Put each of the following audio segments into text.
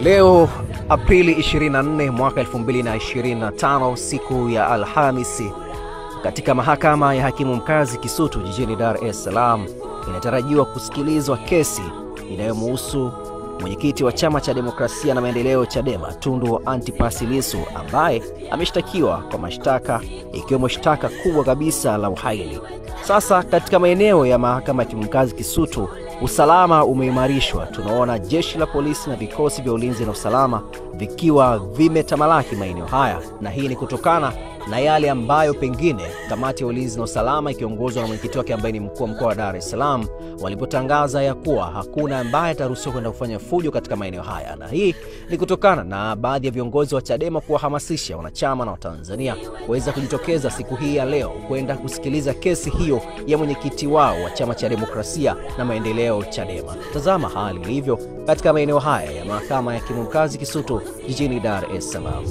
Leo Aprili 24 mwaka 2025, siku ya Alhamisi, katika mahakama ya hakimu mkazi Kisutu jijini Dar es Salaam inatarajiwa kusikilizwa kesi inayomhusu mwenyekiti wa Chama cha Demokrasia na Maendeleo Chadema Tundu Antipas Lissu, ambaye ameshtakiwa kwa mashtaka ikiwemo shtaka kubwa kabisa la uhaini. Sasa katika maeneo ya mahakama ya hakimu mkazi Kisutu, usalama umeimarishwa. Tunaona jeshi la polisi na vikosi vya ulinzi na usalama vikiwa vimetamalaki maeneo haya, na hii ni kutokana na yale ambayo pengine kamati ya ulinzi na usalama ikiongozwa na mwenyekiti wake ambaye ni mkuu wa mkoa wa Dar es Salaam walipotangaza ya kuwa hakuna ambaye ataruhusiwa kwenda kufanya fujo katika maeneo haya. Na hii ni kutokana na baadhi ya viongozi wa Chadema kuwahamasisha wanachama na Watanzania kuweza kujitokeza siku hii ya leo kwenda kusikiliza kesi hiyo ya mwenyekiti wao wa Chama cha Demokrasia na Maendeleo Chadema. Tazama hali ilivyo katika maeneo haya ya mahakama ya hakimu mkazi Kisutu jijini Dar es Salaam.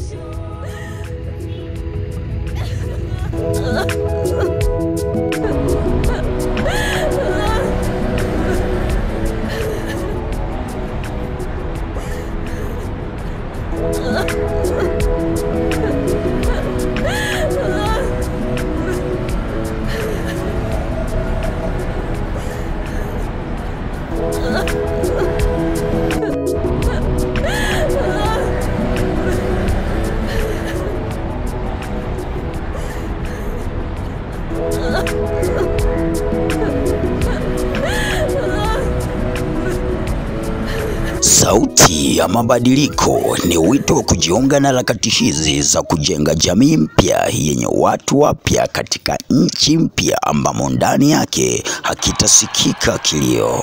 Sauti ya mabadiliko ni wito wa kujiunga na harakati hizi za kujenga jamii mpya yenye watu wapya katika nchi mpya ambamo ndani yake hakitasikika kilio.